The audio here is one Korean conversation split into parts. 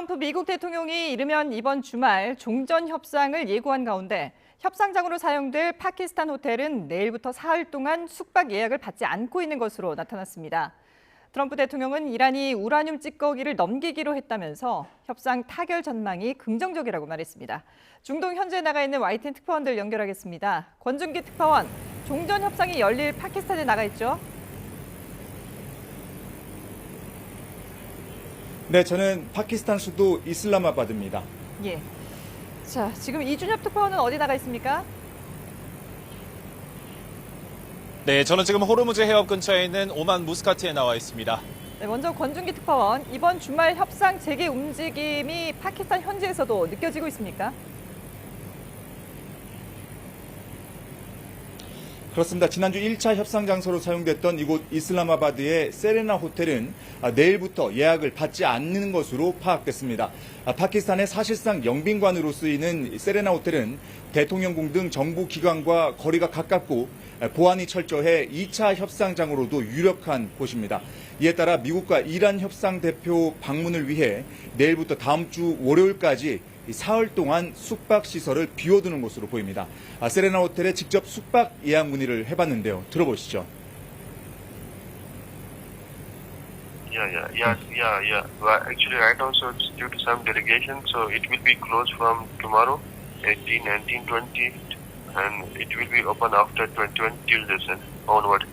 트럼프 미국 대통령이 이르면 이번 주말 종전 협상을 예고한 가운데 협상장으로 사용될 파키스탄 호텔은 내일부터 사흘 동안 숙박 예약을 받지 않고 있는 것으로 나타났습니다. 트럼프 대통령은 이란이 우라늄 찌꺼기를 넘기기로 했다면서 협상 타결 전망이 긍정적이라고 말했습니다. 중동 현지에 나가 있는 YTN 특파원들 연결하겠습니다. 권준기 특파원, 종전 협상이 열릴 파키스탄에 나가 있죠? 네, 저는 파키스탄 수도 이슬라마바드입니다. 예. 자, 지금 이준엽 특파원은 어디 나가 있습니까? 네, 저는 지금 호르무즈 해협 근처에 있는 오만 무스카트에 나와 있습니다. 네, 먼저 권준기 특파원, 이번 주말 협상 재개 움직임이 파키스탄 현지에서도 느껴지고 있습니까? 그렇습니다. 지난주 1차 협상 장소로 사용됐던 이곳 이슬라마바드의 세레나 호텔은 내일부터 예약을 받지 않는 것으로 파악됐습니다. 파키스탄의 사실상 영빈관으로 쓰이는 세레나 호텔은 대통령궁 등 정부 기관과 거리가 가깝고 보안이 철저해 2차 협상장으로도 유력한 곳입니다. 이에 따라 미국과 이란 협상 대표 방문을 위해 내일부터 다음 주 월요일까지 사흘 동안 숙박 시설을 비워두는 것으로 보입니다. 세레나 호텔에 직접 숙박 예약 문의를 해봤는데요. 들어보시죠. Yeah. Well, actually, right now, so it's due to some delegation, so it will be closed from tomorrow, 18, 19, 20, and it will be open after 21 Tuesday onward.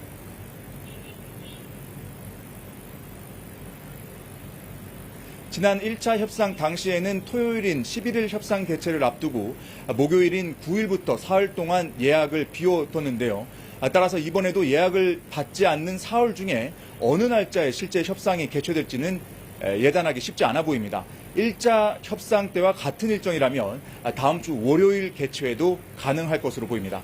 지난 1차 협상 당시에는 토요일인 11일 협상 개최를 앞두고 목요일인 9일부터 사흘 동안 예약을 비워뒀는데요. 따라서 이번에도 예약을 받지 않는 사흘 중에 어느 날짜에 실제 협상이 개최될지는 예단하기 쉽지 않아 보입니다. 1차 협상 때와 같은 일정이라면 다음 주 월요일 개최도 가능할 것으로 보입니다.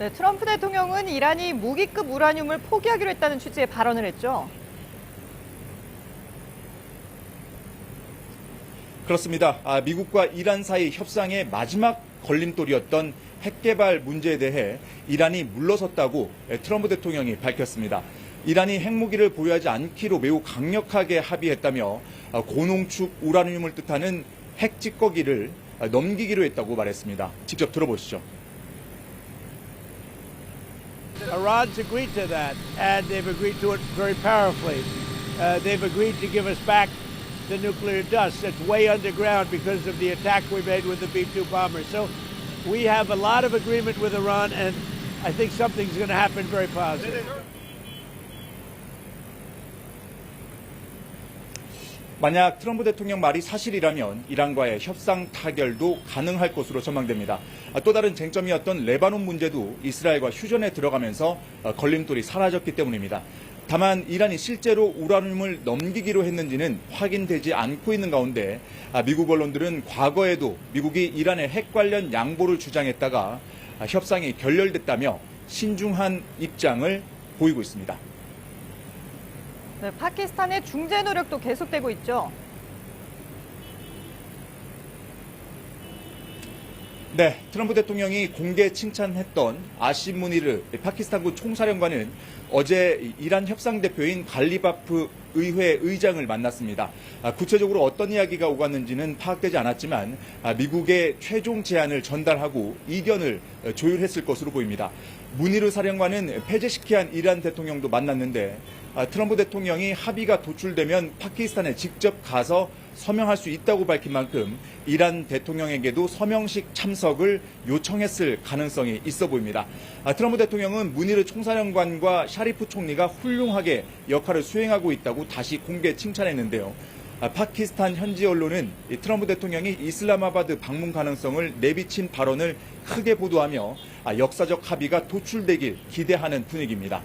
네, 트럼프 대통령은 이란이 무기급 우라늄을 포기하기로 했다는 취지의 발언을 했죠. 그렇습니다. 미국과 이란 사이 협상의 마지막 걸림돌이었던 핵 개발 문제에 대해 이란이 물러섰다고 트럼프 대통령이 밝혔습니다. 이란이 핵무기를 보유하지 않기로 매우 강력하게 합의했다며 고농축 우라늄을 뜻하는 핵 찌꺼기를 넘기기로 했다고 말했습니다. 직접 들어보시죠. Iran's agreed to that, and they've agreed to it very powerfully. They've agreed to give us back the nuclear dust that's way underground because of the attack we made with the B-2 bomber. So we have a lot of agreement with Iran, and I think something's going to happen very positive. 만약 트럼프 대통령 말이 사실이라면 이란과의 협상 타결도 가능할 것으로 전망됩니다. 또 다른 쟁점이었던 레바논 문제도 이스라엘과 휴전에 들어가면서 걸림돌이 사라졌기 때문입니다. 다만 이란이 실제로 우라늄을 넘기기로 했는지는 확인되지 않고 있는 가운데 미국 언론들은 과거에도 미국이 이란의 핵 관련 양보를 주장했다가 협상이 결렬됐다며 신중한 입장을 보이고 있습니다. 네, 파키스탄의 중재 노력도 계속되고 있죠. 네, 트럼프 대통령이 공개 칭찬했던 아심 무니르 파키스탄군 총사령관은 어제 이란 협상 대표인 갈리바프 의회 의장을 만났습니다. 구체적으로 어떤 이야기가 오갔는지는 파악되지 않았지만 미국의 최종 제안을 전달하고 이견을 조율했을 것으로 보입니다. 무니르 사령관은 페제시키안 이란 대통령도 만났는데 트럼프 대통령이 합의가 도출되면 파키스탄에 직접 가서 서명할 수 있다고 밝힌 만큼 이란 대통령에게도 서명식 참석을 요청했을 가능성이 있어 보입니다. 트럼프 대통령은 무니르 총사령관과 샤리프 총리가 훌륭하게 역할을 수행하고 있다고 다시 공개 칭찬했는데요. 파키스탄 현지 언론은 트럼프 대통령이 이슬라마바드 방문 가능성을 내비친 발언을 크게 보도하며 역사적 합의가 도출되길 기대하는 분위기입니다.